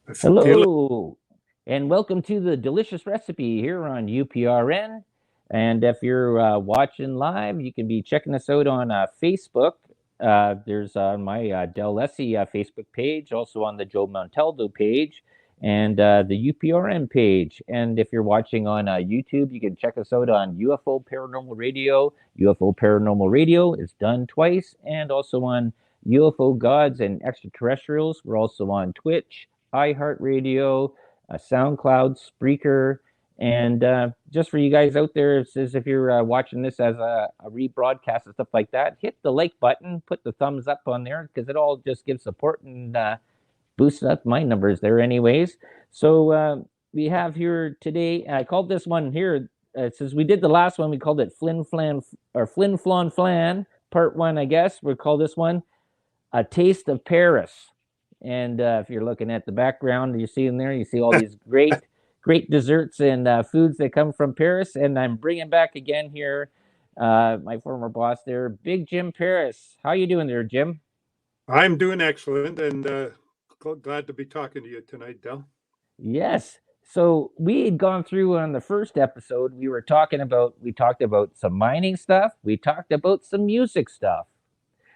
Hello, and welcome to the delicious recipe here on UPRN. And if you're watching live, you can be checking us out on Facebook. There's my Del Lessie Facebook page, also on the Joe Montaldo page, and the UPRN page. And if you're watching on YouTube, you can check us out on UFO Paranormal Radio. UFO Paranormal Radio is done twice, and also on UFO Gods and Extraterrestrials. We're also on Twitch, iHeartRadio, SoundCloud, Spreaker. And just for you guys out there, it says if you're watching this as a rebroadcast and stuff like that, hit the like button, put the thumbs up on there because it all just gives support and boosts up my numbers there, anyways. So we have here today, I called this one here, since we did the last one, we called it Flin Flan or Flin Flon Flan, part one, I guess. We'll call this one A Taste of Paris. And if you're looking at the background, you see in there, you see all these great desserts and foods that come from Paris. And I'm bringing back again here my former boss there, Big Jim Paris. How you doing there, Jim? I'm doing excellent, and glad to be talking to you tonight, Del. Yes. So we had gone through on the first episode. We talked about some mining stuff. We talked about some music stuff.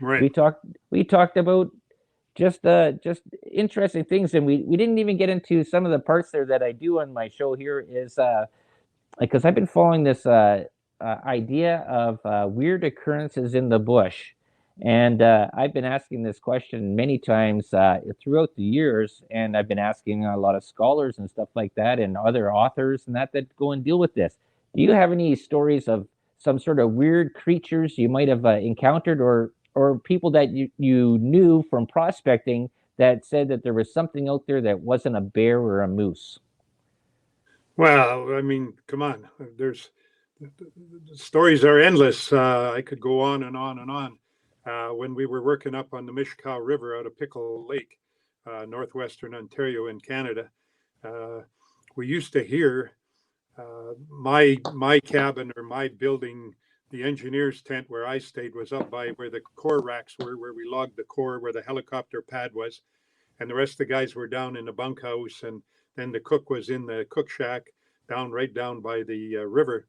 Right. We talked about just interesting things, and we didn't even get into some of the parts there that I do on my show here is because I've been following this idea of weird occurrences in the bush. And I've been asking this question many times throughout the years, and I've been asking a lot of scholars and stuff like that, and other authors and that go and deal with this. Do you have any stories of some sort of weird creatures you might have encountered, or people that you knew from prospecting that said that there was something out there that wasn't a bear or a moose? Well, I mean, come on. There's the stories are endless. I could go on and on and on. When we were working up on the Mishkow River out of Pickle Lake, northwestern Ontario in Canada, uh, we used to hear my cabin or my building. The engineer's tent where I stayed was up by where the core racks were, where we logged the core, where the helicopter pad was, and the rest of the guys were down in the bunkhouse, and then the cook was in the cook shack right down by the river.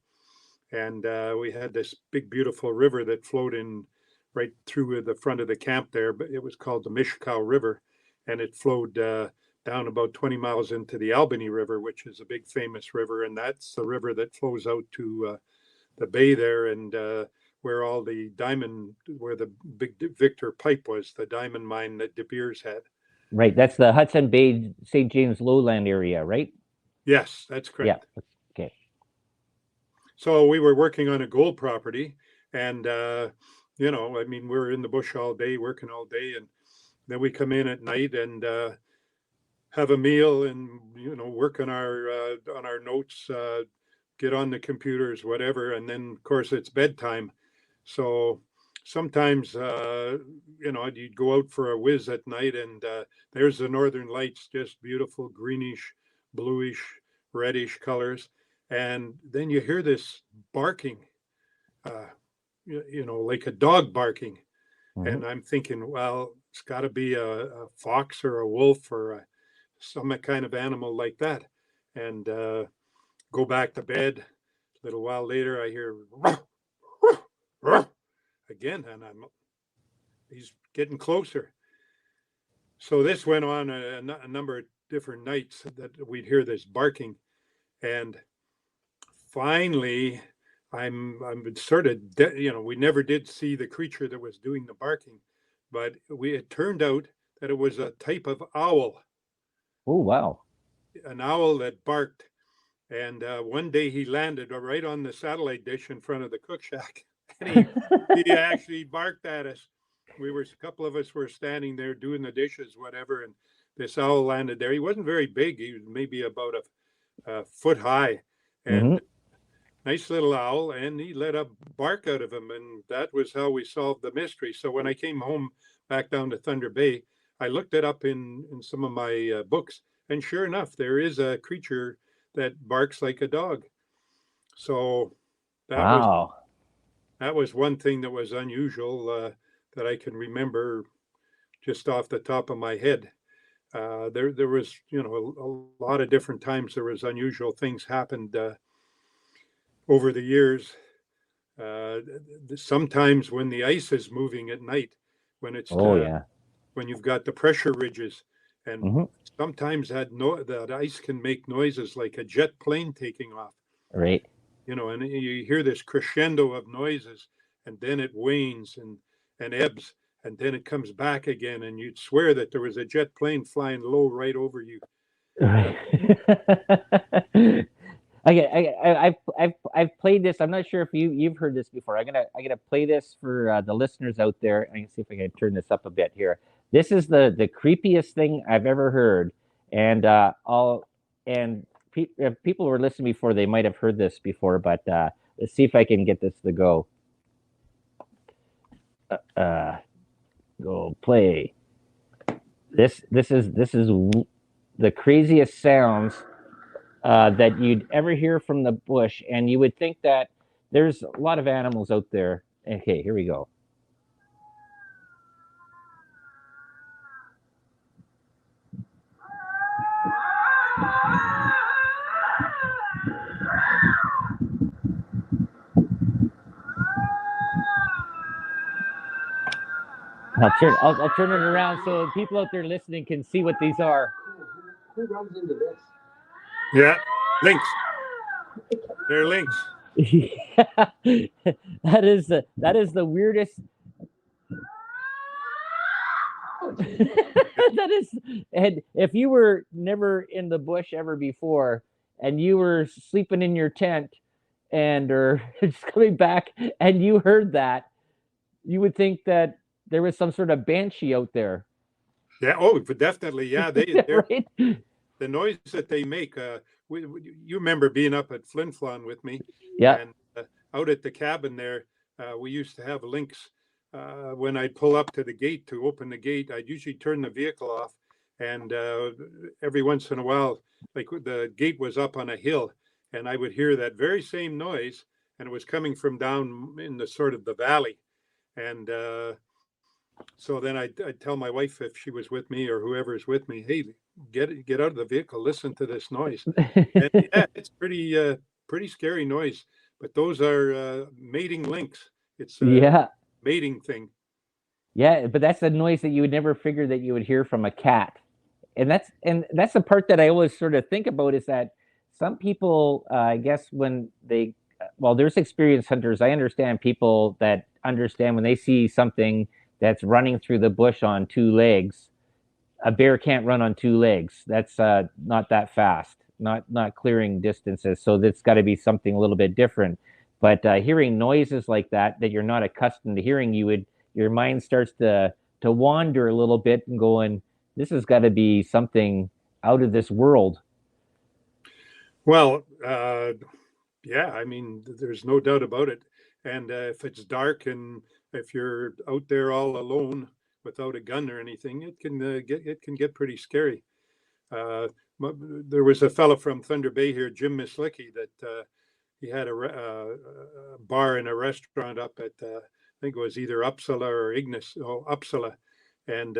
And we had this big beautiful river that flowed in right through the front of the camp there, but it was called the Mishkow River, and it flowed down about 20 miles into the Albany River, which is a big famous river, and that's the river that flows out to the bay there, and where all the diamond, where the big Victor pipe was, the diamond mine that De Beers had. Right, that's the Hudson Bay, St. James Lowland area, right? Yes, that's Yeah. correct. Okay. So we were working on a gold property, and I mean, we're in the bush all day, working all day, and then we come in at night and have a meal, and work on our notes, get on the computers, whatever, and then of course it's bedtime. So sometimes you'd go out for a whiz at night, and there's the northern lights, just beautiful greenish, bluish, reddish colors, and then you hear this barking, uh, like a dog barking, Mm-hmm. and I'm thinking, well, it's got to be a fox or a wolf or some kind of animal like that, and go back to bed. A little while later, I hear ruff, ruff, ruff, again, and he's getting closer. So this went on a number of different nights that we'd hear this barking, and finally, I'm sort of we never did see the creature that was doing the barking, but it turned out that it was a type of owl, Oh, wow. an owl that barked. And one day he landed right on the satellite dish in front of the cook shack, and he actually barked at us. A couple of us were standing there doing the dishes, whatever, and this owl landed there. He wasn't very big. He was maybe about a foot high, Mm-hmm. and nice little owl, and he let a bark out of him, and that was how we solved the mystery. So when I came home back down to Thunder Bay, I looked it up in some of my books, and sure enough, there is a creature that barks like a dog. So that was Wow. that was one thing that was unusual, that I can remember just off the top of my head. There was, a lot of different times there was unusual things happened over the years. Uh, Sometimes when the ice is moving at night, when it's Oh yeah. when you've got the pressure ridges, and Hmm. sometimes that ice can make noises like a jet plane taking off. Right. And you hear this crescendo of noises, and then it wanes and ebbs, and then it comes back again, and you'd swear that there was a jet plane flying low right over you. Uh, Right. I've played this. I'm not sure if you've heard this before. I'm gonna play this for the listeners out there. I can see if I can turn this up a bit here. This is the creepiest thing I've ever heard, and if people were listening before, they might have heard this before. But let's see if I can get this to go. Uh, Go play. This is the craziest sounds that you'd ever hear from the bush, and you would think that there's a lot of animals out there. Okay, here we go. I'll turn it around so people out there listening can see what these are. Who runs into this? yeah, lynx. They're lynx. Yeah, that is the weirdest. That is, and if you were never in the bush ever before, and you were sleeping in your tent, and or just coming back, and you heard that, you would think that there was some sort of banshee out there. Yeah. Oh, but definitely. Yeah. They're Right? the noise that they make. You remember being up at Flin Flon with me, Yeah. and out at the cabin there, we used to have lynx. When I'd pull up to the gate to open the gate, I'd usually turn the vehicle off, and every once in a while, like the gate was up on a hill, and I would hear that very same noise, and it was coming from down in the sort of the valley, and so then I'd tell my wife if she was with me or whoever's with me, hey, get out of the vehicle, listen to this noise. And yeah, it's pretty scary noise. But those are mating lynx. It's a Yeah. mating thing. Yeah, but that's a noise that you would never figure that you would hear from a cat. And that's the part that I always sort of think about is that some people, I guess, when they, well, there's experienced hunters. I understand people that understand when they see something that's running through the bush on two legs. A bear can't run on two legs. That's not that fast, not clearing distances. So that's got to be something a little bit different. But hearing noises like that you're not accustomed to hearing, your mind starts to wander a little bit and going, this has got to be something out of this world. Well, yeah, I mean, there's no doubt about it. And if it's dark and if you're out there all alone without a gun or anything, it can get pretty scary. Uh, there was a fellow from Thunder Bay here, Jim Mislicki, that he had a bar and a restaurant up at I think it was either Uppsala or Ignis, oh Uppsala, and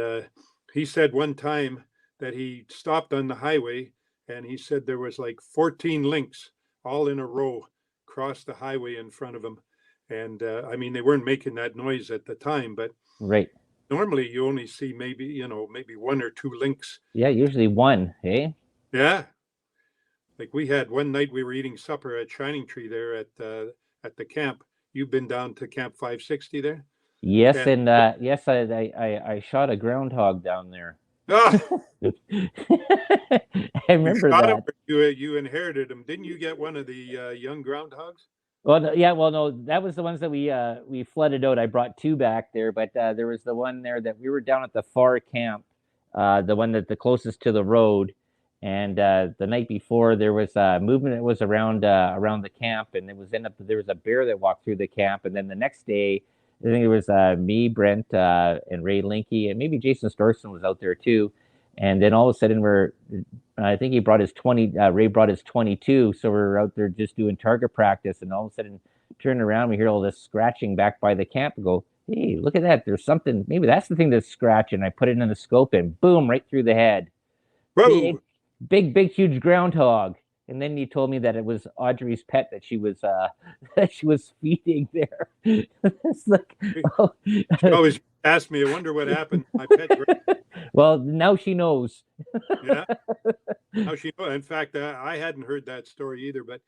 he said one time that he stopped on the highway and he said there was like 14 lynx all in a row across the highway in front of him, and I mean they weren't making that noise at the time, but Right. normally you only see maybe one or two lynx. Yeah, usually one, hey? Yeah, like we had one night we were eating supper at Shining Tree there at the camp. You've been down to Camp 560 there? Yes, And and yes, I shot a groundhog down there. ah, I you remember shot him that. or you inherited him. Didn't you get one of the young groundhogs? Well, yeah, well, no, that was the ones that we flooded out. I brought two back there, but there was the one there that we were down at the far camp, the one that the closest to the road, and the night before there was movement that was around the camp, and there was a bear that walked through the camp, and then the next day, I think it was me, Brent, and Ray Linky, and maybe Jason Storson was out there too, and then all of a sudden I think he brought his 20. Ray brought his 22, so we're out there just doing target practice, and all of a sudden, turn around, we hear all this scratching back by the camp. And go, hey, look at that! There's something. Maybe that's the thing that's scratching. I put it in the scope, and boom, right through the head. Whoa! big, huge groundhog. And then you told me that it was Audrey's pet that she was that she was feeding there. It's like, oh. She always asked me, I wonder what happened to my pet. Well, now she knows. Yeah. Now she knows. In fact, I hadn't heard that story either. But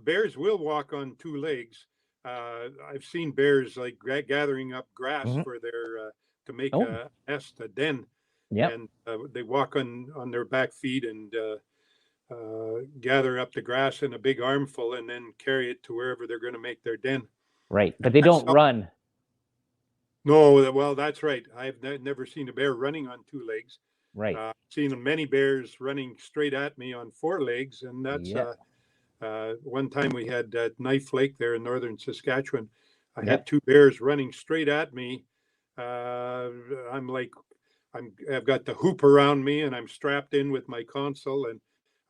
bears will walk on two legs. I've seen bears like gathering up grass for their to make a nest, a den. Yeah. And they walk on their back feet and gather up the grass in a big armful and then carry it to wherever they're going to make their den. Right, but they don't run. No, well, that's right. I've never seen a bear running on two legs. Right. I've seen many bears running straight at me on four legs, and that's one time we had at Knife Lake there in northern Saskatchewan. I had two bears running straight at me. I've got the hoop around me, and I'm strapped in with my console, and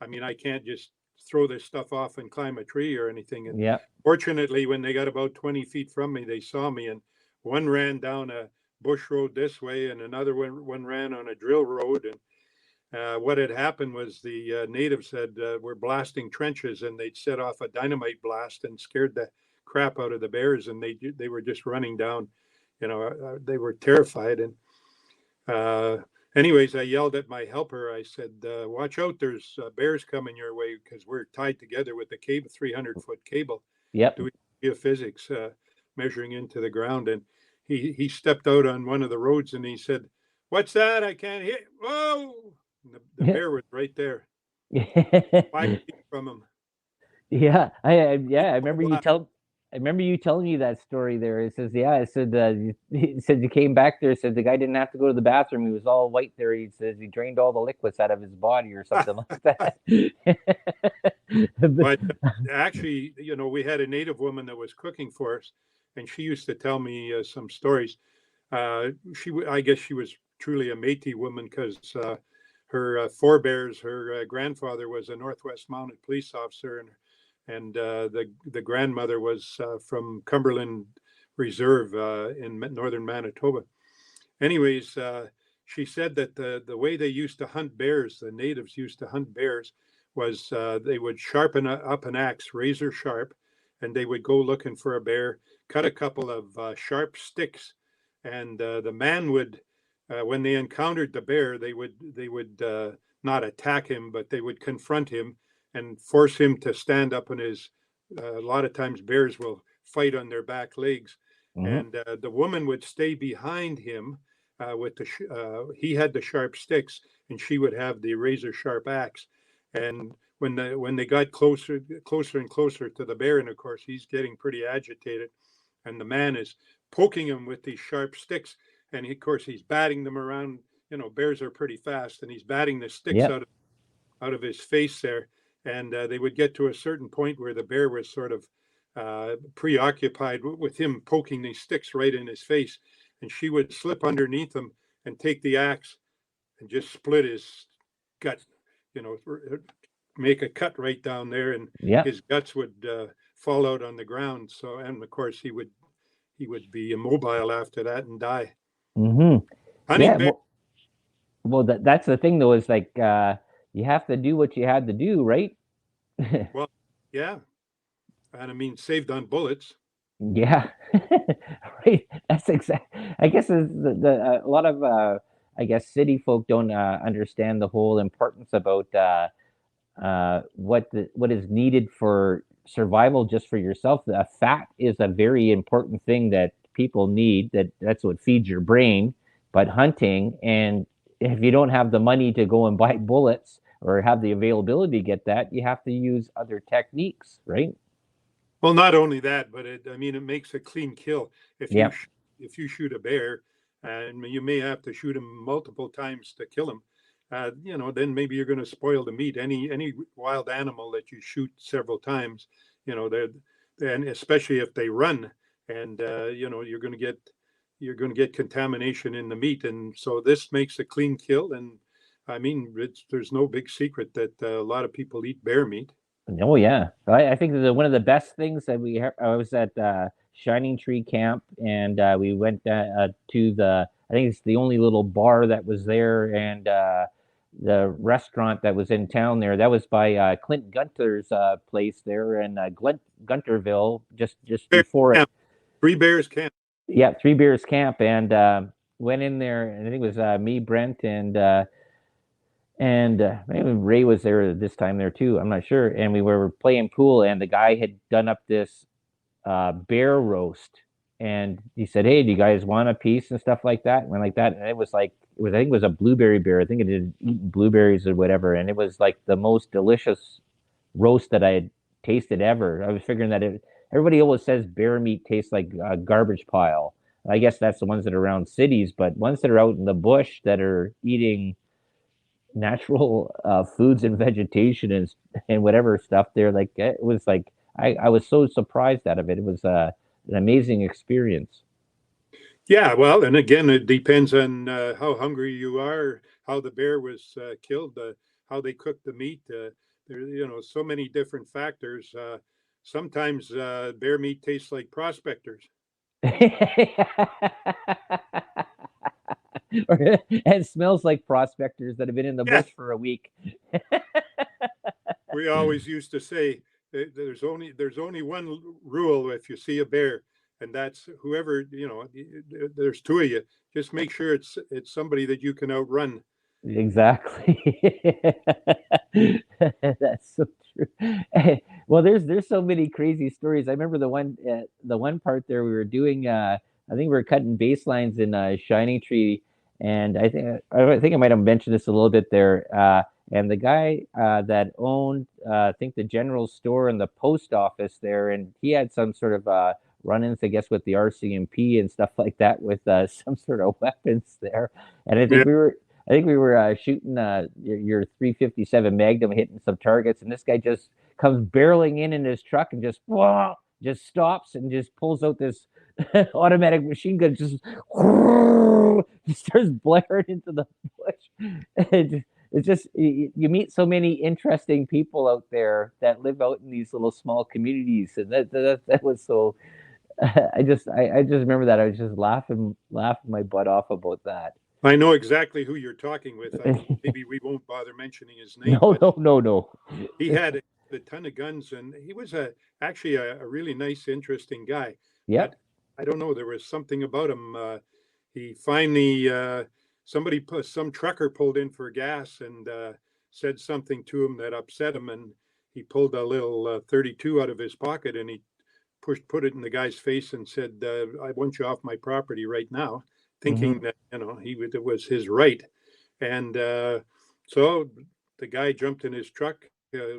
I mean, I can't just throw this stuff off and climb a tree or anything. And fortunately, when they got about 20 feet from me, they saw me, and one ran down a bush road this way, and another one ran on a drill road. And what had happened was the natives were blasting trenches, and they'd set off a dynamite blast and scared the crap out of the bears, and they were just running down. They were terrified. And anyways, I yelled at my helper. I said, watch out, there's bears coming your way, because we're tied together with the cable, 300-foot cable. Yep. Doing geophysics, measuring into the ground. And he stepped out on one of the roads and he said, what's that? I can't hear. Whoa! The bear was right there. 5 feet from him. Yeah. I remember you telling me that story there. It says, he said you came back there, said the guy didn't have to go to the bathroom. He was all white there. He says he drained all the liquids out of his body or something like that. But actually, we had a native woman that was cooking for us, and she used to tell me some stories. I guess she was truly a Métis woman, because her forebears, her grandfather was a Northwest Mounted Police officer, and the grandmother was from Cumberland Reserve in northern Manitoba. Anyways, she said that the way they used to hunt bears, the natives used to hunt bears, was they would sharpen up an axe, razor sharp, and they would go looking for a bear, cut a couple of sharp sticks, and the man would, when they encountered the bear, they would not attack him, but they would confront him and force him to stand up on his. A lot of times, bears will fight on their back legs, and the woman would stay behind him with he had the sharp sticks, and she would have the razor sharp axe. And when they got closer and closer to the bear, and of course he's getting pretty agitated, and the man is poking him with these sharp sticks, and of course he's batting them around. Bears are pretty fast, and he's batting the sticks out of his face there. And they would get to a certain point where the bear was sort of preoccupied with him poking these sticks right in his face, and she would slip underneath him and take the axe and just split his gut, make a cut right down there, and his guts would fall out on the ground. So, and of course he would be immobile after that and die. Well, that's the thing though, is like you have to do what you had to do, right? Well, yeah, and I mean, saved on bullets. Yeah, right. That's exact. I guess a lot of city folk don't understand the whole importance about what is needed for survival, just for yourself. Fat is a very important thing that people need. That's what feeds your brain. But hunting, and if you don't have the money to go and buy bullets or have the availability to get that, you have to use other techniques, right? Well, not only that, but it makes a clean kill. If you shoot a bear, and you may have to shoot him multiple times to kill him, then maybe you're going to spoil the meat. Any wild animal that you shoot several times, and especially if they run, and you're going to get contamination in the meat, and so this makes a clean kill. And I mean, there's no big secret that a lot of people eat bear meat. Oh yeah, I think one of the best things that I was at Shining Tree Camp, and we went to I think it's the only little bar that was there, and the restaurant that was in town there. That was by Clint Gunter's place there in Gunterville, just Bear before it. Camp, Three Bears Camp. Yeah, Three Bears Camp, and went in there, and I think it was me, Brent, and maybe Ray was there this time there too. I'm not sure. And we were playing pool, and the guy had done up this bear roast, and he said, "Hey, do you guys want a piece and stuff like that?" And went like that, and it was like I think it was a blueberry bear. I think it had eaten blueberries or whatever, and it was like the most delicious roast that I had tasted ever. I was figuring that everybody always says bear meat tastes like a garbage pile. I guess that's the ones that are around cities, but ones that are out in the bush that are eating natural foods and vegetation and whatever stuff there, like it was like I was so surprised out of it. It was an amazing experience. Yeah, well, and again, it depends on how hungry you are, how the bear was killed, how they cooked the meat. There, so many different factors. Sometimes bear meat tastes like prospectors. And smells like prospectors that have been in the Yeah, bush for a week. we always used to say there's only one rule if you see a bear, and that's whoever there's two of you. Just make sure it's somebody that you can outrun. Exactly. That's so true. Well, there's so many crazy stories. I remember the one part there we were doing. I think we were cutting baselines in Shining Tree, and I think I might have mentioned this a little bit there. And the guy that owned I think the general store and the post office there, and he had some sort of run-ins, I guess, with the RCMP and stuff like that with some sort of weapons there. And Yeah, I think we were shooting your 357 Magnum, hitting some targets, and this guy just comes barreling in his truck and just whoa, just stops and just pulls out this automatic machine gun, just starts blaring into the bush. It's just you meet so many interesting people out there that live out in these little small communities, and that was so. I just remember that I was just laughing my butt off about that. I know exactly who you're talking with. Maybe we won't bother mentioning his name, No, but no, no, no. he had a ton of guns, and he was actually a really nice, interesting guy. But Yep. I don't know, there was something about him. He finally some trucker pulled in for gas and said something to him that upset him, and he pulled a little 32 out of his pocket and he put it in the guy's face and said, "I want you off my property right now," Hmm. thinking that it was his right. And so the guy jumped in his truck,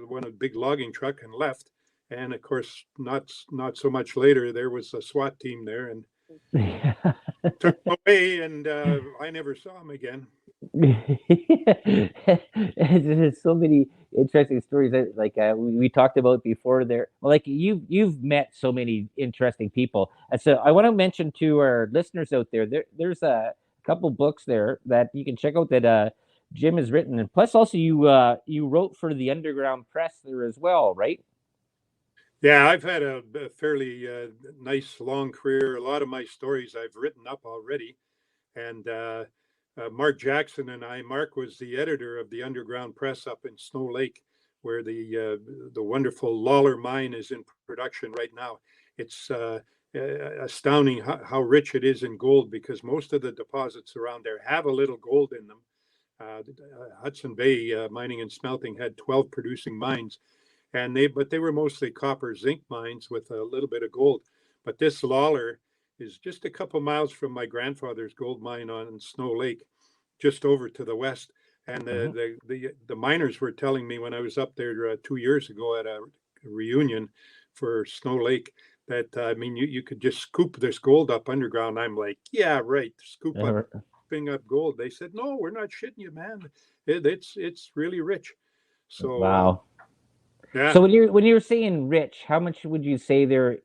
one a big logging truck, and left. And of course, not so much later, there was a SWAT team there and took him away. And I never saw him again. There's so many interesting stories that like we talked about before there. Well, like you've met so many interesting people, and so I want to mention to our listeners out there's a couple books there that you can check out that Jim has written, and plus also you wrote for the Underground Press there as well, right? Yeah, I've had a fairly nice long career. A lot of my stories I've written up already. And Mark Jackson and Mark was the editor of the Underground Press up in Snow Lake, where the wonderful Lawler mine is in production right now. It's astounding how rich it is in gold because most of the deposits around there have a little gold in them. Hudson Bay Mining and Smelting had 12 producing mines, and they were mostly copper zinc mines with a little bit of gold. But this Lawler is just a couple miles from my grandfather's gold mine on Snow Lake, just over to the west. And Hmm. the miners were telling me when I was up there 2 years ago at a reunion for Snow Lake that I mean you could just scoop this gold up underground. I'm like, yeah, right, scooping up gold. They said, no, we're not shitting you, man. It's really rich. So Wow. yeah, So when you're saying rich, how much would you say there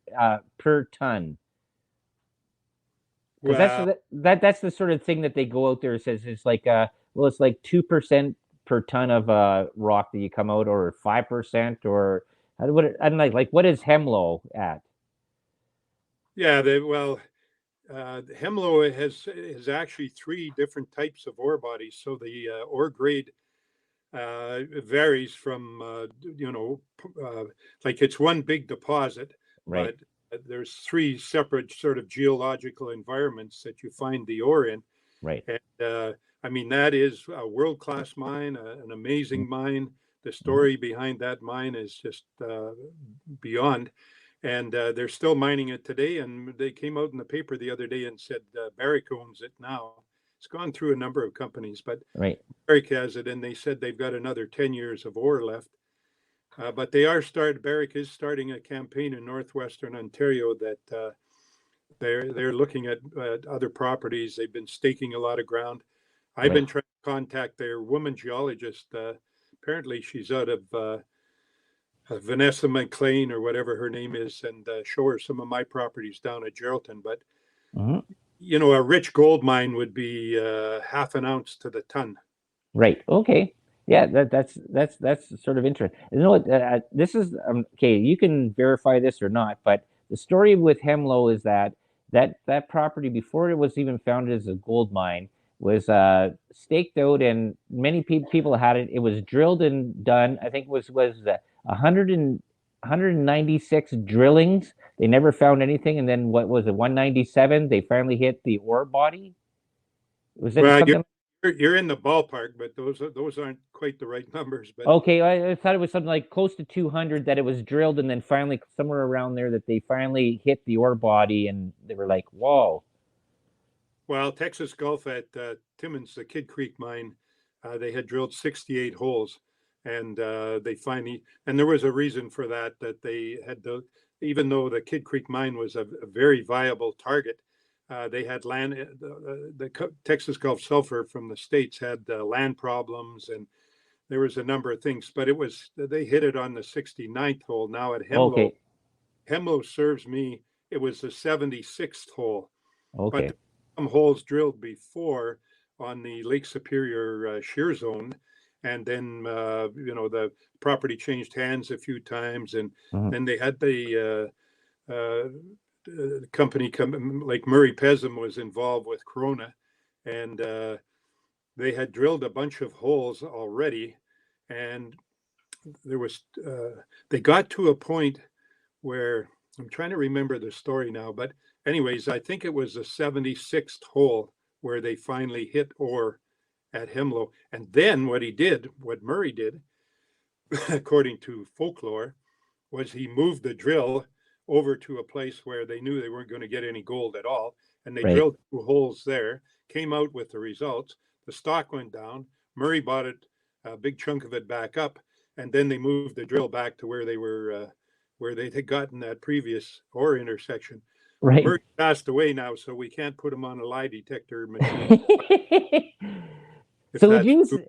per ton? Because well, that's the sort of thing that they go out there and says it's like well it's like 2% per ton of rock that you come out, or 5%, or I'm like what is Hemlo at? yeah, Hemlo has actually three different types of ore bodies. So the ore grade It varies from, like it's one big deposit, Right. but there's three separate sort of geological environments that you find the ore in. Right. And I mean, that is a world-class mine, an amazing mine. The Mhm. story behind that mine is just beyond. And they're still mining it today. And they came out in the paper the other day and said Barrick owns it now. It's gone through a number of companies, but Right. Barrick has it, and they said they've got another 10 years of ore left. But Barrick is starting a campaign in northwestern Ontario that they're looking at other properties. They've been staking a lot of ground. I've been Right. trying to contact their woman geologist. Apparently, she's out of Vanessa McLean or whatever her name is, and show her some of my properties down at Geraldton. But Mhm. a rich gold mine would be half an ounce to the ton. Right. Okay. Yeah, that's sort of interesting. You know what? This is okay. You can verify this or not, but the story with Hemlo is that property before it was even founded as a gold mine was staked out, and many people had it. It was drilled and done. I think it was 196 drillings. They never found anything, and then what was it? 197. They finally hit the ore body. Was it Well, something? you're in the ballpark, but those aren't quite the right numbers. But Okay, I thought it was something like close to 200 that it was drilled, and then finally somewhere around there that they finally hit the ore body, and they were like, "Whoa!" well, Texas Gulf at Timmins, the Kid Creek mine, they had drilled 68 holes, and they finally, and there was a reason for that, that they had to, even though the Kid Creek mine was a very viable target, they had land, the Texas Gulf Sulfur from the States had land problems, and there was a number of things, but they hit it on the 69th hole. Now at Okay, Hemlo serves me, it was the 76th hole, but okay, some holes drilled before on the Lake Superior shear zone, and then the property changed hands a few times, and mhm, then they had the company come, like Murray Pesum was involved with Corona, and they had drilled a bunch of holes already, and there was they got to a point where I'm trying to remember the story now, but anyways, I think it was the 76th hole where they finally hit ore at Hemlo. And then what Murray did, according to folklore, was he moved the drill over to a place where they knew they weren't going to get any gold at all. And they right, drilled 2 holes there, came out with the results. The stock went down. Murray bought it, a big chunk of it back up. And then they moved the drill back to where they were, where they had gotten that previous ore intersection. Well, right. Murray passed away now, so we can't put him on a lie detector machine if So would that's you? true.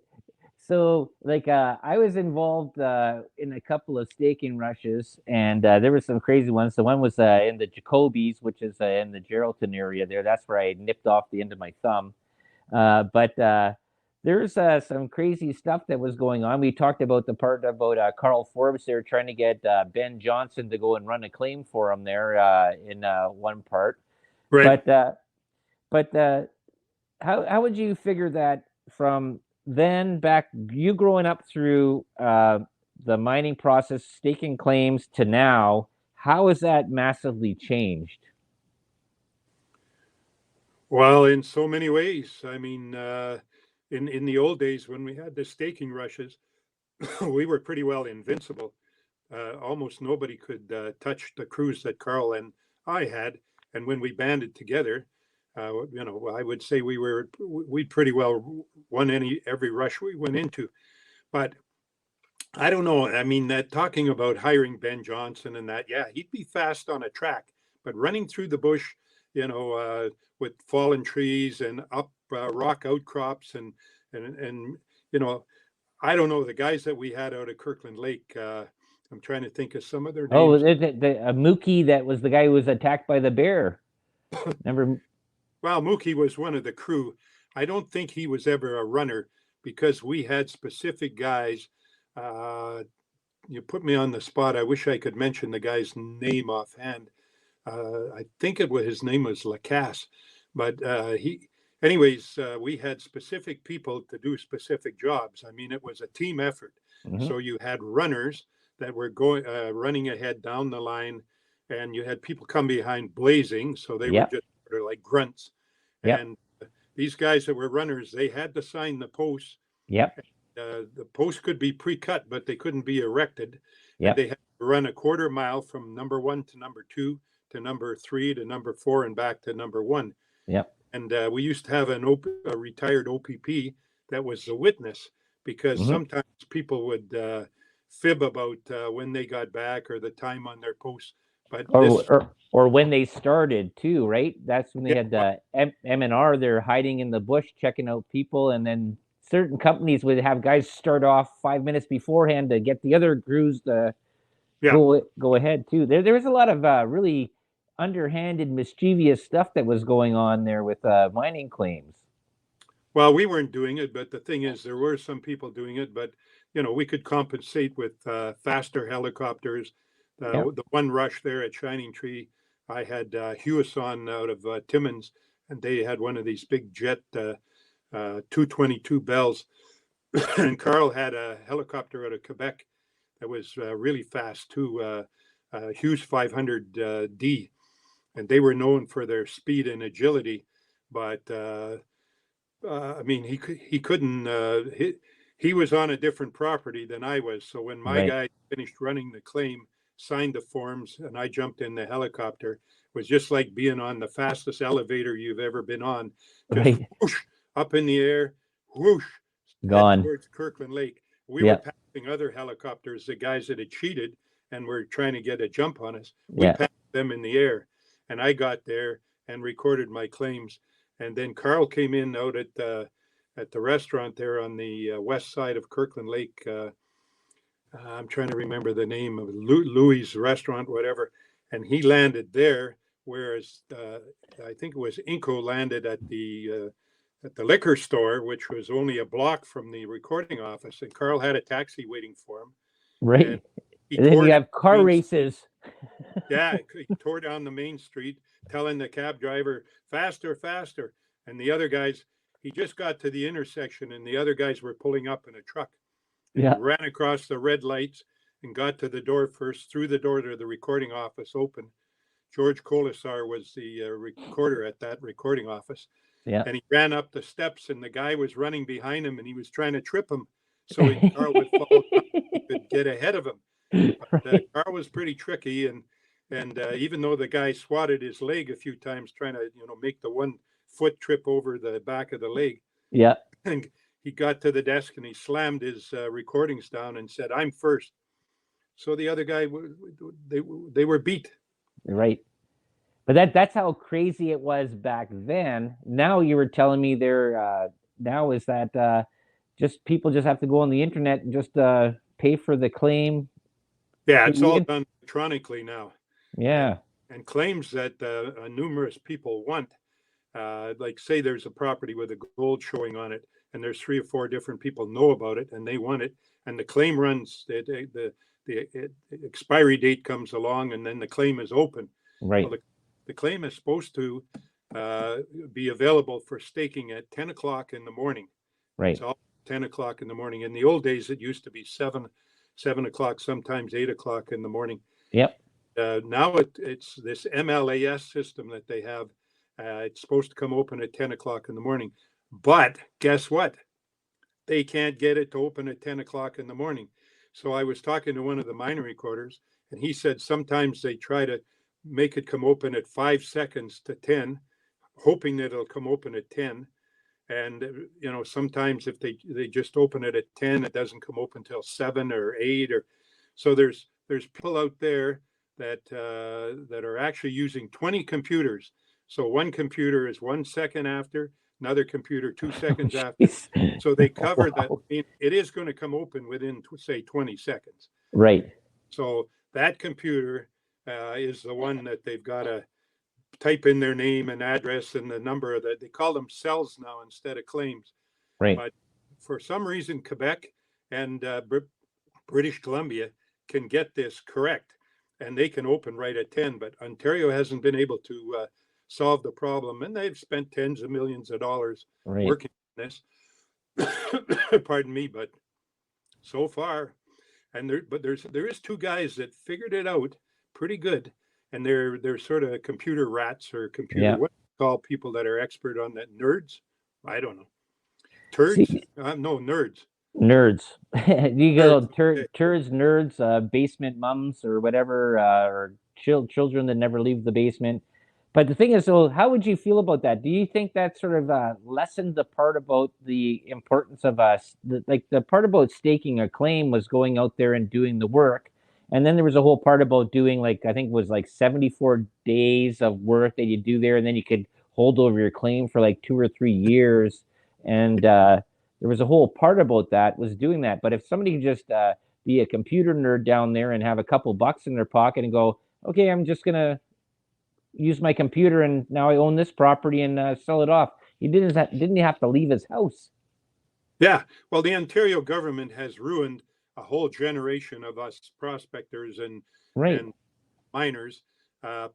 So like I was involved in a couple of staking rushes, and there were some crazy ones. The one was in the Jacobies, which is in the Geraldton area there. That's where I nipped off the end of my thumb. But there's some crazy stuff that was going on. We talked about the part about Carl Forbes. They were trying to get Ben Johnson to go and run a claim for him there in one part. Right. But how would you figure that from then back, you growing up through the mining process, staking claims to now? How has that massively changed? Well, in so many ways. I mean, in the old days when we had the staking rushes, we were pretty well invincible. Almost nobody could touch the crews that Carl and I had. And when we banded together, I would say we pretty well won every rush we went into. But I don't know. I mean, that talking about hiring Ben Johnson and that, yeah, he'd be fast on a track, but running through the bush, with fallen trees and up rock outcrops and I don't know the guys that we had out at Kirkland Lake. I'm trying to think of some of their Oh, names. the Mookie that was the guy who was attacked by the bear. Remember? Well, Mookie was one of the crew. I don't think he was ever a runner because we had specific guys. You put me on the spot. I wish I could mention the guy's name offhand. I think his name was Lacasse, but anyways, we had specific people to do specific jobs. I mean, it was a team effort. Hmm. So you had runners that were going running ahead down the line, and you had people come behind blazing. So they were Yep. just sort of like grunts. Yep. And these guys that were runners, they had to sign the posts. Yep. The posts could be pre-cut, but they couldn't be erected. Yep. And they had to run a quarter mile from number 1 to number 2 to number 3 to number 4 and back to number 1. Yep. And we used to have a retired OPP that was the witness, because Mhm. sometimes people would fib about when they got back or the time on their posts. But this, Or when they started too, right? That's when they Yeah. had the M&R. They're hiding in the bush, checking out people, and then certain companies would have guys start off 5 minutes beforehand to get the other crews to Yeah. go ahead too. There was a lot of really underhanded, mischievous stuff that was going on there with mining claims. well, we weren't doing it, but the thing is, there were some people doing it. But we could compensate with faster helicopters. Yep. The one rush there at Shining Tree, I had Hewison out of Timmins, and they had one of these big jet 222 Bells, and Carl had a helicopter out of Quebec that was really fast too, Hughes 500D, and they were known for their speed and agility. But I mean, he couldn't. He was on a different property than I was. So when my Right. guy finished running the claim, signed the forms, and I jumped in the helicopter, it was just like being on the fastest elevator you've ever been on. Just Right. whoosh, up in the air, whoosh, head Gone. towards Kirkland Lake. We Yeah. were passing other helicopters, the guys that had cheated and were trying to get a jump on us. We Yeah. passed them in the air, and I got there and recorded my claims. And then Carl came in out at the restaurant there on the west side of Kirkland Lake. I'm trying to remember the name of Louis' restaurant, whatever. And he landed there, whereas I think it was Inco landed at the liquor store, which was only a block from the recording office. And Carl had a taxi waiting for him. Right. And he And then tore you have down car Main races. Yeah, he tore down the main street, telling the cab driver, faster, faster. And the other guys, he just got to the intersection, and the other guys were pulling up in a truck. And Yeah. he ran across the red lights and got to the door first, through the door to the recording office open. George Colasar was the recorder at that recording office. Yeah. And he ran up the steps, and the guy was running behind him, and he was trying to trip him so Carl would fall down, he could get ahead of him. But Right. Carl was pretty tricky, and even though the guy swatted his leg a few times trying to make the 1 foot trip over the back of the leg, Yeah. and he got to the desk and he slammed his recordings down and said, "I'm first." So the other guy, they were beat. Right. But that's how crazy it was back then. Now you were telling me there now is that just people just have to go on the internet and just pay for the claim. Yeah, it's all done electronically now. Yeah. And claims that numerous people want. Like, say there's a property with a gold showing on it, and there's 3 or 4 different people know about it and they want it, and the claim runs, the expiry date comes along, and then the claim is open. Right. Well, the claim is supposed to be available for staking at 10 o'clock in the morning. Right. It's all 10 o'clock in the morning. In the old days, it used to be 7 o'clock, sometimes 8 o'clock in the morning. Yep. Now it's this MLAS system that they have. It's supposed to come open at 10 o'clock in the morning. But guess what? They can't get it to open at 10 o'clock in the morning. So I was talking to one of the miner recorders, and he said sometimes they try to make it come open at 5 seconds to 10, hoping that it'll come open at 10. And sometimes if they just open it at 10, it doesn't come open till 7 or 8. Or so there's people out there that are actually using 20 computers. So one computer is 1 second after, another computer 2 seconds after. So they cover that. I mean, it is going to come open within, say, 20 seconds. Right. So that computer is the one that they've got to type in their name and address and the number that they call them cells now instead of claims. Right. But for some reason, Quebec and British Columbia can get this correct, and they can open right at 10. But Ontario hasn't been able to solve the problem. And they've spent tens of millions of dollars Right. working on this. Pardon me, but so far, and there is two guys that figured it out pretty good, and they're sort of computer rats or computer Yeah. what do you call people that are expert on that, nerds? I don't know. Turds? See, No, nerds. nerds. You go Nerds. Okay. turds, nerds, basement mums, or whatever, or children that never leave the basement. But the thing is, so how would you feel about that? Do you think that sort of lessened the part about the importance of us? Like the part about staking a claim was going out there and doing the work. And then there was a whole part about doing, like, I think it was like 74 days of work that you do there. And then you could hold over your claim for like 2 or 3 years. And there was a whole part about that was doing that. But if somebody could just be a computer nerd down there and have a couple bucks in their pocket and go, okay, I'm just going to use my computer and now I own this property and sell it off. He didn't have to leave his house. Yeah. Well, the Ontario government has ruined a whole generation of us prospectors and Right. and miners,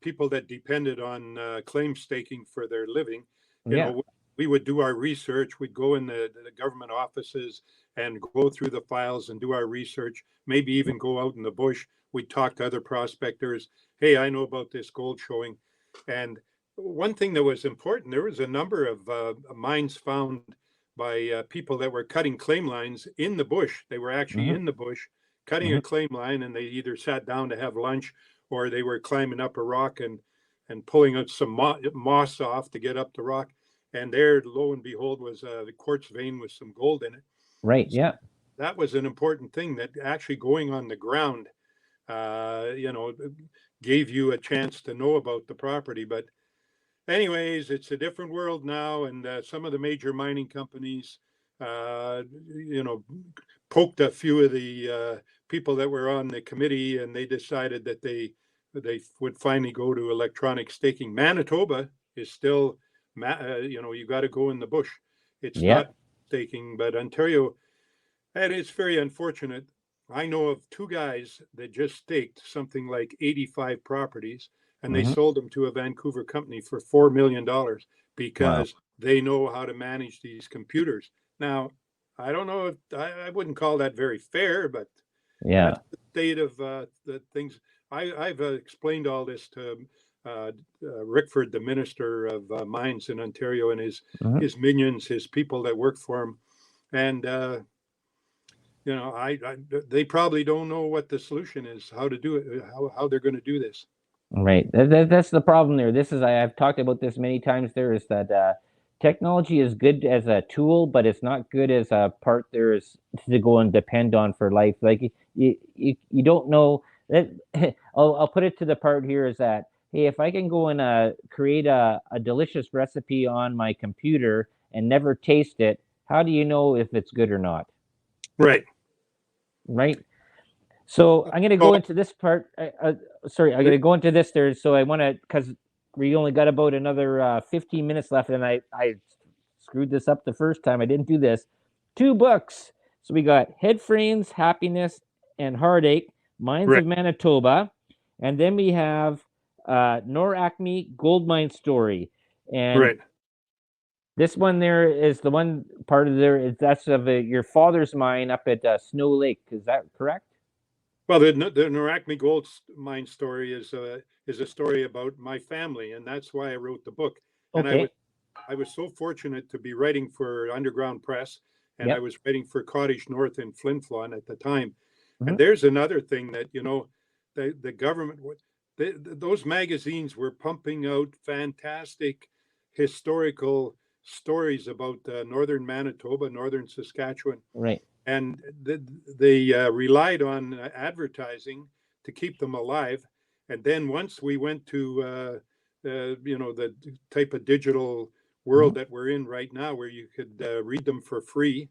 people that depended on claim staking for their living. You Yeah. know, we would do our research. We'd go in the government offices and go through the files and do our research. Maybe even go out in the bush. We'd talk to other prospectors. Hey, I know about this gold showing. And one thing that was important, there was a number of mines found by people that were cutting claim lines in the bush. They were actually Mhm. in the bush cutting a claim line, and they either sat down to have lunch or they were climbing up a rock and pulling out some moss off to get up the rock. And there, lo and behold, was the quartz vein with some gold in it. Right. So Yeah. that was an important thing, that actually going on the ground, you know, gave you a chance to know about the property. But anyways, it's a different world now, and some of the major mining companies, you know, poked a few of the people that were on the committee, and they decided that they would finally go to electronic staking. Manitoba is still, you know, you got to go in the bush. It's Yeah. not staking, but Ontario, and it's very unfortunate. I know of two guys that just staked something like 85 properties, and they Mhm. sold them to a Vancouver company for $4 million Wow. because they know how to manage these computers. Now, I don't know if I wouldn't call that very fair, but Yeah. that's the state of the things. I've explained all this to Rickford, the Minister of Mines in Ontario, and Mhm. his minions, his people that work for him, and you know, they probably don't know what the solution is, how to do it, how they're going to do this. Right. That's the problem there. I've talked about this many times. There is that technology is good as a tool, but it's not good as a part there is to go and depend on for life. Like you don't know that. I'll put it to the part here is that, hey, if I can go and create a delicious recipe on my computer and never taste it, how do you know if it's good or not? Right. Right. So I'm going to go So, into this part. Sorry, I'm going to go into this there. So I want to, because we only got about another 15 minutes left, and I screwed this up the first time. I didn't do this. 2 books. So we got Head Frames, Happiness, and Heartache, Mines right, of Manitoba. And then we have Noracme Gold Mine Story. And right. this one there is the one part of there is that's of your father's mine up at Snow Lake. Is that correct? Well, the Noracme gold mine story is a story about my family, and that's why I wrote the book. And Okay. I was so fortunate to be writing for Underground Press, and I Yep. was writing for Cottage North in Flin Flon at the time. And Mhm. there's another thing that, you know, the government, those magazines were pumping out fantastic historical stories about northern Manitoba, northern Saskatchewan, Right. and they relied on advertising to keep them alive. And then once we went to you know, the type of digital world Mhm. that we're in right now, where you could read them for free,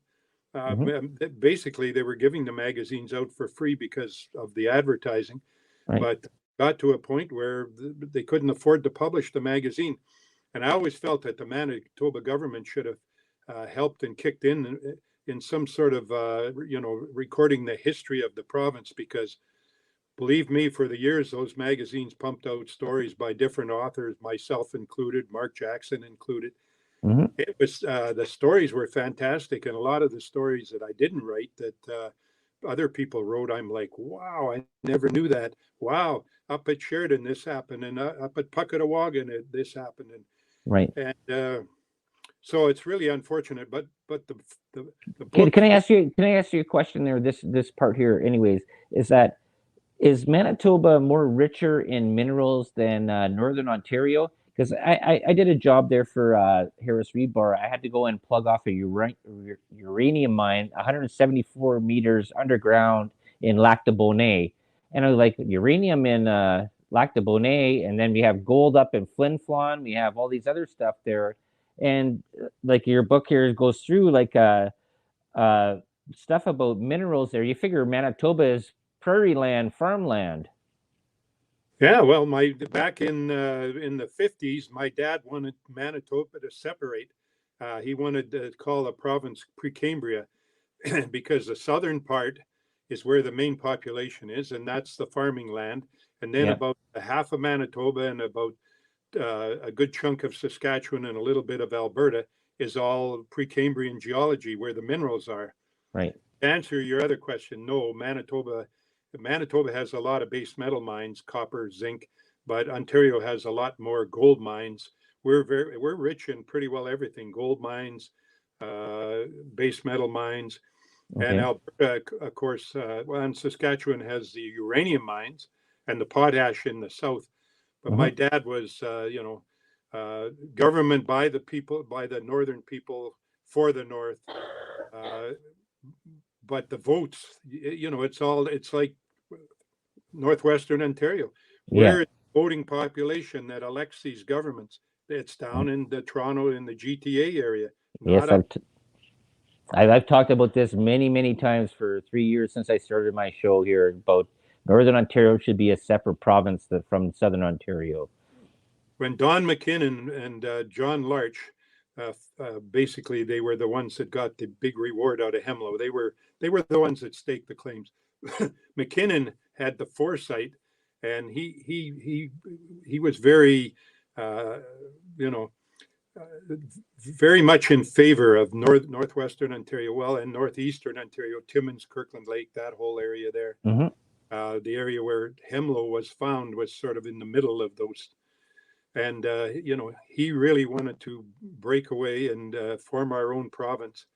Mhm. basically they were giving the magazines out for free because of the advertising. Right. But got to a point where they couldn't afford to publish the magazine. And I always felt that the Manitoba government should have helped and kicked in some sort of you know, recording the history of the province, because believe me, for the years, those magazines pumped out stories by different authors, myself included, Mark Jackson included. Hmm. It was the stories were fantastic, and a lot of the stories that I didn't write that other people wrote, I'm like, wow, I never knew that. Wow, up at Sheridan this happened, and up at Puckatawagan this happened, Right. and so it's really unfortunate. But the Can, book, can I ask you a question there? This part here, anyways, is that is Manitoba more richer in minerals than Northern Ontario? Because I did a job there for Harris Rebar. I had to go and plug off a uranium mine 174 meters underground in Lac de Bonnet. And I was like, uranium in Lac de Bonnet, and then we have gold up in Flin Flon. We have all these other stuff there. And like your book here goes through like uh, stuff about minerals there. You figure Manitoba is prairie land, farmland. yeah, well, my back in the 50s, my dad wanted Manitoba to separate. He wanted to call the province Precambria because the southern part is where the main population is, and that's the farming land. And then Yeah, about half of Manitoba and about a good chunk of Saskatchewan and a little bit of Alberta is all Precambrian geology, where the minerals are. right. To answer your other question, no, Manitoba has a lot of base metal mines, copper, zinc, but Ontario has a lot more gold mines. We're rich in pretty well everything: gold mines, uh, base metal mines, and Okay. Alberta, of course. Well, and Saskatchewan has the uranium mines and the potash in the south. But Hmm. my dad was, government by the people, by the northern people, for the north. Uh, but the votes, it's like northwestern Ontario. Yeah. Where is the voting population that elects these governments? It's down in the Toronto in the GTA area, not Yes, up. I've talked about this many times for 3 years since I started my show here about Northern Ontario should be a separate province from Southern Ontario. When Don McKinnon and John Larch, basically they were the ones that got the big reward out of Hemlo. They were the ones that staked the claims. McKinnon had the foresight, and he was very, uh, you know, very much in favor of northwestern Ontario, well, and northeastern Ontario, Timmins, Kirkland Lake, that whole area there. Hmm. The area where Hemlo was found was sort of in the middle of those, and he really wanted to break away and form our own province.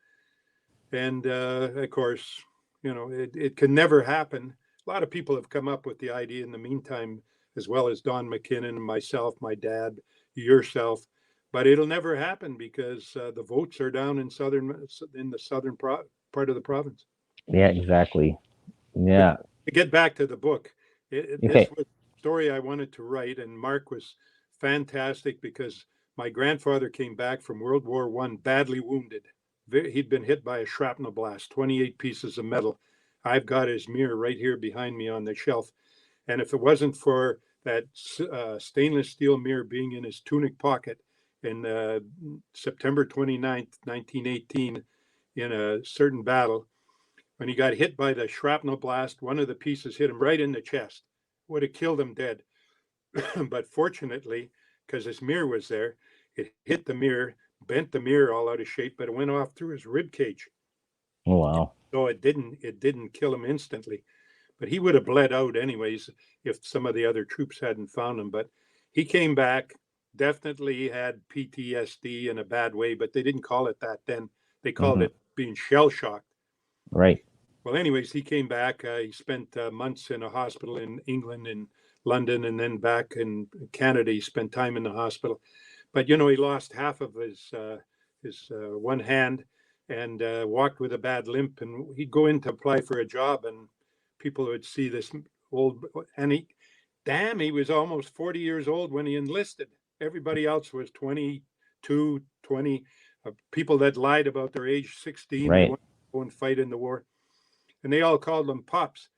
And of course, it can never happen. A lot of people have come up with the idea in the meantime, as well as Don McKinnon, myself, my dad, yourself, but it'll never happen because the votes are down in the southern part of the province. Yeah, exactly. But Yeah. to get back to the book, this Okay. was a story I wanted to write, and Mark was fantastic because my grandfather came back from World War I badly wounded. He'd been hit by a shrapnel blast, 28 pieces of metal. I've got his mirror right here behind me on the shelf. And if it wasn't for that stainless steel mirror being in his tunic pocket in September 29th, 1918, in a certain battle, when he got hit by the shrapnel blast, one of the pieces hit him right in the chest. Would have killed him dead. But fortunately, because his mirror was there, it hit the mirror, bent the mirror all out of shape, but it went off through his rib cage. Oh, wow. So it didn't kill him instantly. But he would have bled out anyways if some of the other troops hadn't found him. But he came back, definitely had PTSD in a bad way, but they didn't call it that then. They called Hmm. it being shell shocked. Right. Well, anyways, he came back. He spent months in a hospital in England and London, and then back in Canada. He spent time in the hospital, but he lost half of his one hand and walked with a bad limp. And he'd go in to apply for a job, and people would see this old, and he was almost 40 years old when he enlisted. Everybody else was 22, 20. People that lied about their age, 16, they Right. wanted to go and fight in the war, and they all called him Pops.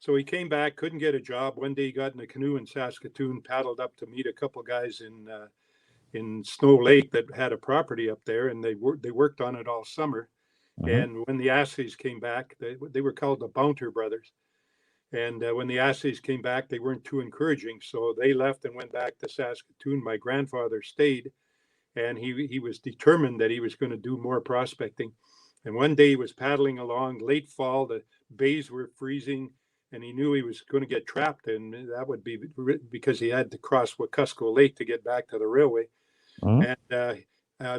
So he came back, couldn't get a job. One day he got in a canoe in Saskatoon, paddled up to meet a couple guys in Snow Lake that had a property up there, and they worked on it all summer. Hmm. And when the Assays came back, they were called the Bounter brothers. And when the assays came back, they weren't too encouraging. So they left and went back to Saskatoon. My grandfather stayed, and he was determined that he was going to do more prospecting. And one day he was paddling along, late fall, the bays were freezing, and he knew he was going to get trapped. And that would be because he had to cross Wekusko Lake to get back to the railway. Mhm. And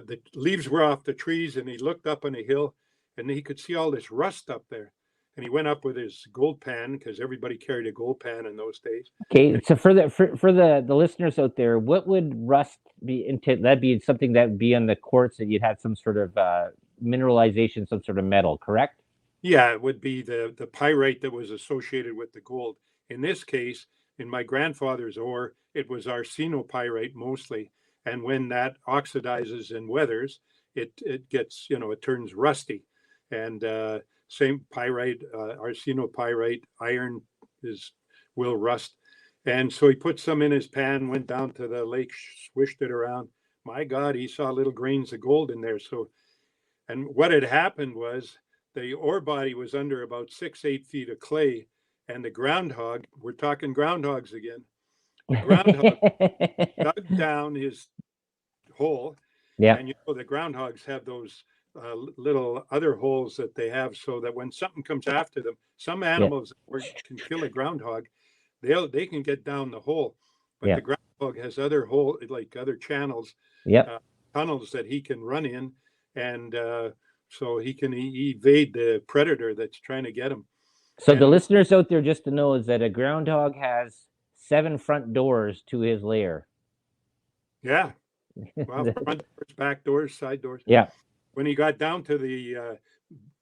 the leaves were off the trees, and he looked up on a hill, and he could see all this rust up there. And he went up with his gold pan, because everybody carried a gold pan in those days. Okay, so for the listeners out there, what would rust be into? That'd be something that would be on the quartz that you'd have some sort of mineralization, some sort of metal, correct? Yeah, it would be the pyrite that was associated with the gold. In this case, in my grandfather's ore, it was arsenopyrite mostly. And when that oxidizes and weathers, it gets, it turns rusty. And same pyrite, arsenopyrite, iron will rust. And so he put some in his pan, went down to the lake, swished it around. My God, he saw little grains of gold in there. So, and what had happened was the ore body was under about 8 feet of clay, and the groundhog, we're talking groundhogs again, the groundhog dug down his hole. Yeah, And the groundhogs have those little other holes that they have, so that when something comes after them, some animals can kill a groundhog, they can get down the hole, but yeah, the groundhog has other hole, like other channels, yeah. tunnels that he can run in, and so he can evade the predator that's trying to get him. So the And listeners out there, just to know, is that a groundhog has 7 front doors to his lair. yeah, well, front doors, back doors, side doors. Yeah. When he got down to the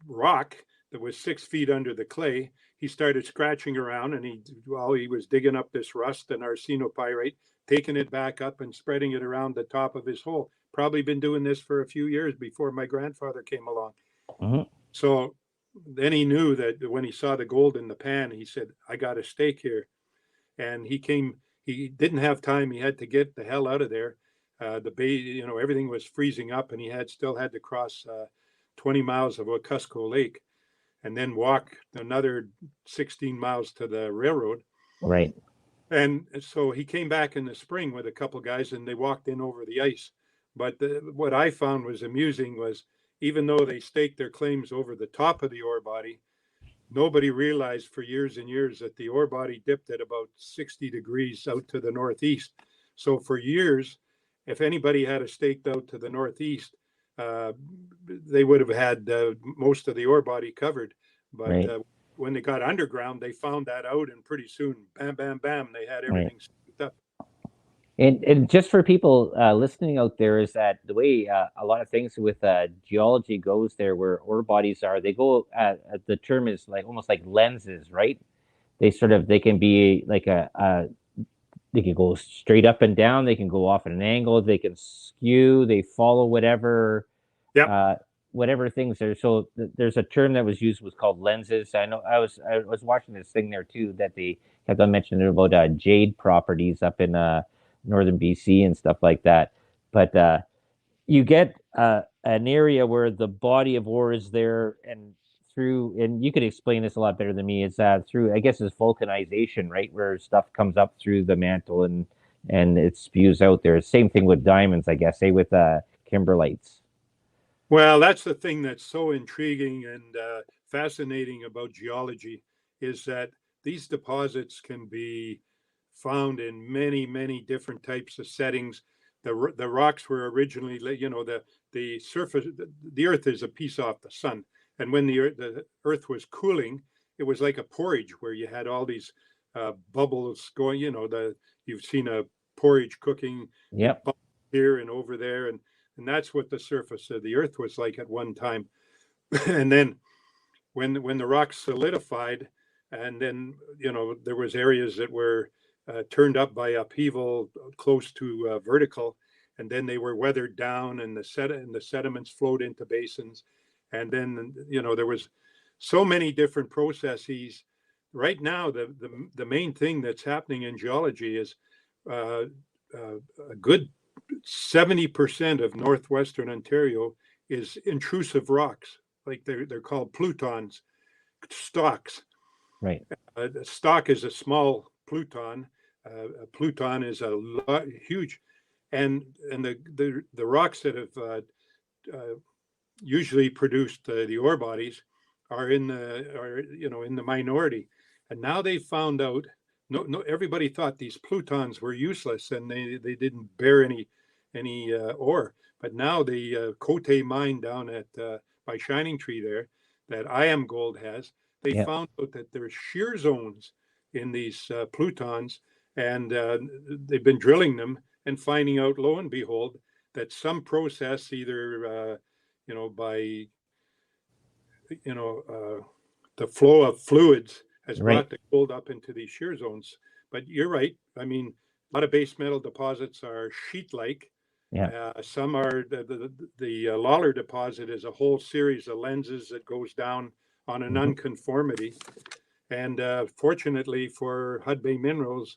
rock that was 6 feet under the clay, he started scratching around, and he was digging up this rust and arsenopyrite, taking it back up and spreading it around the top of his hole. Probably been doing this for a few years before my grandfather came along. Mm-hmm. So then he knew that when he saw the gold in the pan, he said, I got a stake here. And he didn't have time. He had to get the hell out of there. The bay, everything was freezing up, and he still had to cross 20 miles of Wekusko Lake and then walk another 16 miles to the railroad. Right. And so he came back in the spring with a couple guys, and they walked in over the ice. But what I found was amusing was, even though they staked their claims over the top of the ore body, nobody realized for years and years that the ore body dipped at about 60 degrees out to the northeast. So for years, if anybody had a staked out to the northeast, they would have had most of the ore body covered. But Right. When they got underground, they found that out, and pretty soon, bam, bam, bam, they had everything staked up. And just for people listening out there, is that the way a lot of things with geology goes there, where ore bodies are, they go. The term is like almost like lenses, right? They can be like they can go straight up and down. They can go off at an angle. They can skew. They follow whatever. Yep. Whatever things are. So there's a term that was used, was called lenses. I know I was watching this thing there too, that they kept on mentioning about jade properties up in northern BC and stuff like that. But you get an area where the body of ore is there, and you could explain this a lot better than me, is through, I guess, is vulcanization, right, where stuff comes up through the mantle and it spews out there. Same thing with diamonds, I guess, say with kimberlites. Well, that's the thing that's so intriguing and fascinating about geology, is that these deposits can be found in many, many different types of settings. The rocks were originally, the surface, the earth is a piece off the sun. And when the earth was cooling, it was like a porridge where you had all these bubbles going, you've seen a porridge cooking. Yep. Here and over there. And that's what the surface of the earth was like at one time. And then when the rocks solidified, and then, there was areas that were turned up by upheaval close to vertical, and then they were weathered down, and the sediments flowed into basins. And then, there was so many different processes. Right now, the main thing that's happening in geology is a good 70% of northwestern Ontario is intrusive rocks, like they're called plutons, stocks. Right. The stock is a small pluton. A pluton is a huge, and the rocks that have usually produced the ore bodies are in the minority, and now they found out. No, everybody thought these plutons were useless and they didn't bear any ore. But now the Cote mine down at by Shining Tree there, that IAMGOLD has, they Yeah. found out that there's shear zones in these plutons, and they've been drilling them and finding out, lo and behold, that some process either by the flow of fluids has Right. brought the gold up into these shear zones. But you're right. I mean, a lot of base metal deposits are sheet-like. Yeah. Some are the Lawler deposit is a whole series of lenses that goes down on an unconformity. And fortunately for Hudbay Minerals,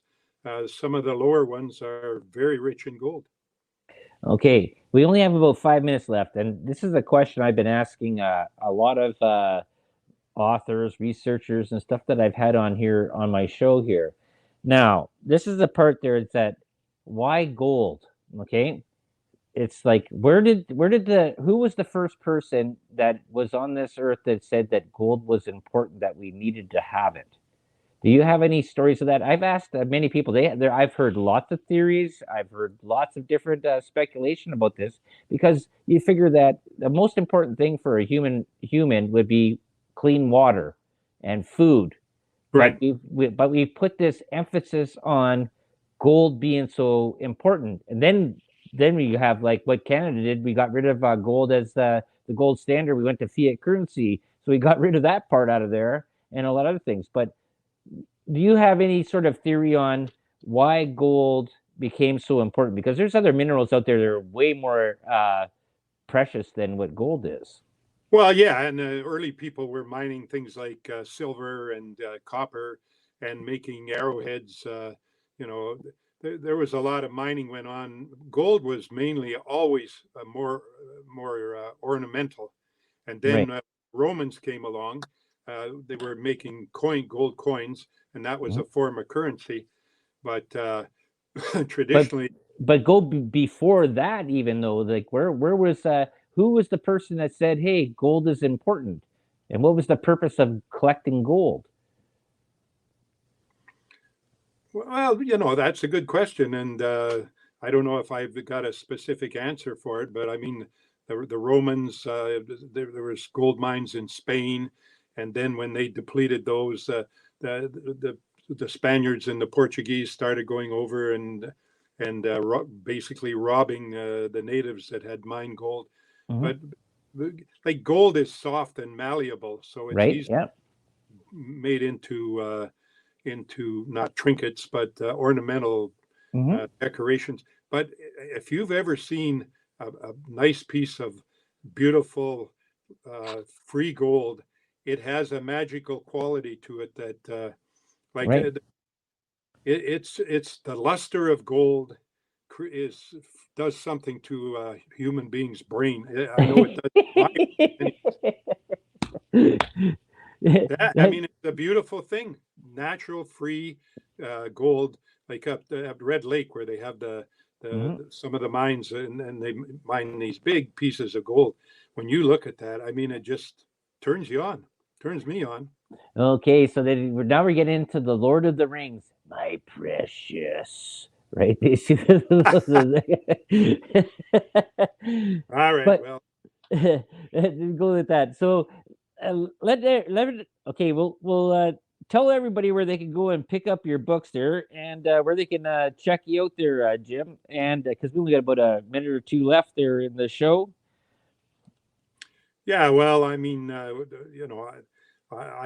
some of the lower ones are very rich in gold. Okay, we only have about 5 minutes left, and this is a question I've been asking a lot of authors, researchers, and stuff that I've had on here on my show here. Now, this is the part there is that why gold? Okay, it's like who was the first person that was on this earth that said that gold was important, that we needed to have it? Do you have any stories of that? I've asked many people. I've heard lots of theories. I've heard lots of different speculation about this, because you figure that the most important thing for a human would be clean water and food. Right. But we've put this emphasis on gold being so important, and then we have like what Canada did. We got rid of gold as the gold standard. We went to fiat currency, so we got rid of that part out of there, and a lot of other things. But do you have any sort of theory on why gold became so important? Because there's other minerals out there that are way more precious than what gold is. Well, yeah, and early people were mining things like silver and copper and making arrowheads. There was a lot of mining went on. Gold was mainly always more ornamental, and then Romans came along. They were making gold coins, and that was a form of currency. But traditionally, but gold before that, even though, like, where was who was the person that said, "Hey, gold is important," and what was the purpose of collecting gold? Well, that's a good question, and I don't know if I've got a specific answer for it. But I mean, the Romans, there was gold mines in Spain, and then when they depleted those, the Spaniards and the Portuguese started going over and basically robbing the natives that had mined gold. But like gold is soft and malleable, so it's easily made into not trinkets but ornamental decorations. But if you've ever seen a nice piece of beautiful free gold, it has a magical quality to it that it's the luster of gold does something to a human being's brain. I know it does. I mean, it's a beautiful thing. Natural, free gold, like up at Red Lake, where they have some of the mines, and they mine these big pieces of gold. When you look at that, I mean, it just turns you on, turns me on. Okay, so then now we're getting into the Lord of the Rings, my precious, right? All right, but, well, go with that. So okay, we'll tell everybody where they can go and pick up your books there, and where they can check you out there, Jim. And because we only got about a minute or two left there in the show. Yeah, well, I mean, I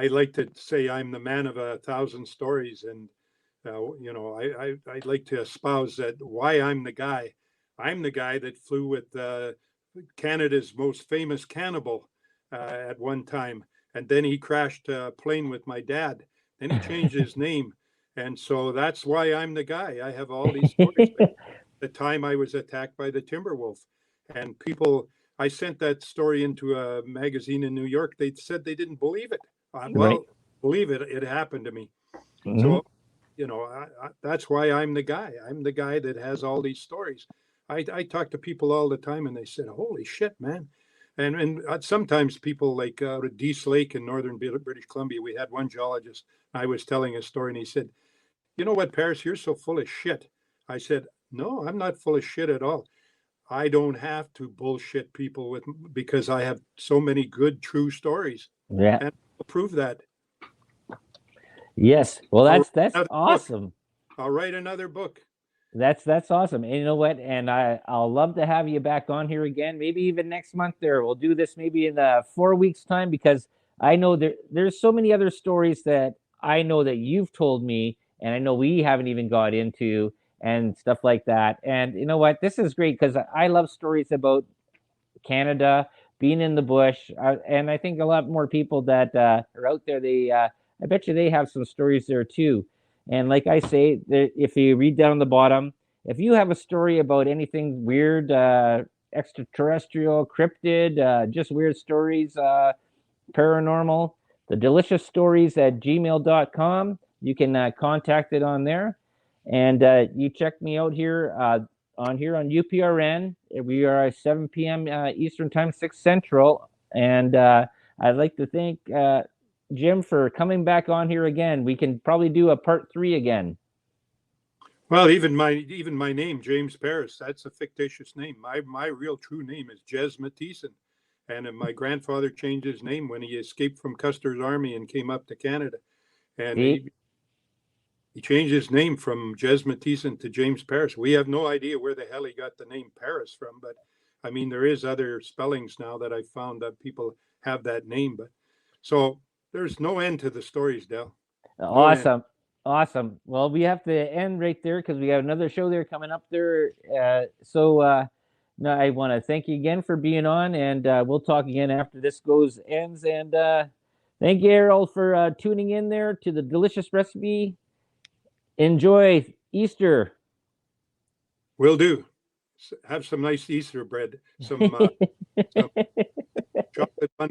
like to say I'm the man of 1,000 stories, and I'd like to espouse that why I'm the guy. I'm the guy that flew with Canada's most famous cannibal at one time, and then he crashed a plane with my dad. Then he changed his name, and so that's why I'm the guy. I have all these stories. The time I was attacked by the Timberwolf, and people. I sent that story into a magazine in New York. They said they didn't believe it. Well, believe it, it happened to me. Mhm. So, that's why I'm the guy. I'm the guy that has all these stories. I talk to people all the time and they said, holy shit, man. And sometimes people like out at Dease Lake in northern British Columbia, we had one geologist. I was telling a story and he said, you know what, Paris, you're so full of shit. I said, no, I'm not full of shit at all. I don't have to bullshit people with because I have so many good, true stories. Yeah. And I'll prove that. Yes. Well, I'll that's write another book. awesome. I'll write another book. That's awesome. And you know what? And I'll love to have you back on here again, maybe even next month there. We'll do this maybe in 4 weeks time, because I know there's so many other stories that I know that you've told me and I know we haven't even got into and stuff like that. And you know what? This is great because I love stories about Canada, being in the bush, and I think a lot more people that are out there. I bet you they have some stories there too. And like I say, if you read down the bottom, if you have a story about anything weird, extraterrestrial, cryptid, just weird stories, paranormal, the delicious stories at gmail.com. You can contact it on there. And you check me out here on UPRN. We are at 7 p.m. Eastern Time, 6 Central. And I'd like to thank Jim for coming back on here again. We can probably do a part 3 again. Well, even my name, James Paris, that's a fictitious name. My real true name is Jes Matthiessen. And my grandfather changed his name when he escaped from Custer's army and came up to Canada. And he changed his name from Jes Matthiessen to James Paris. We have no idea where the hell he got the name Paris from, but I mean, there is other spellings now that I found that people have that name. But so there's no end to the stories, Del. Awesome. Awesome. Well, we have to end right there because we have another show there coming up there. No, I want to thank you again for being on, and we'll talk again after this ends. And thank you, Errol, for tuning in there to the delicious recipe. Enjoy Easter. Will do. Have some nice Easter bread. Some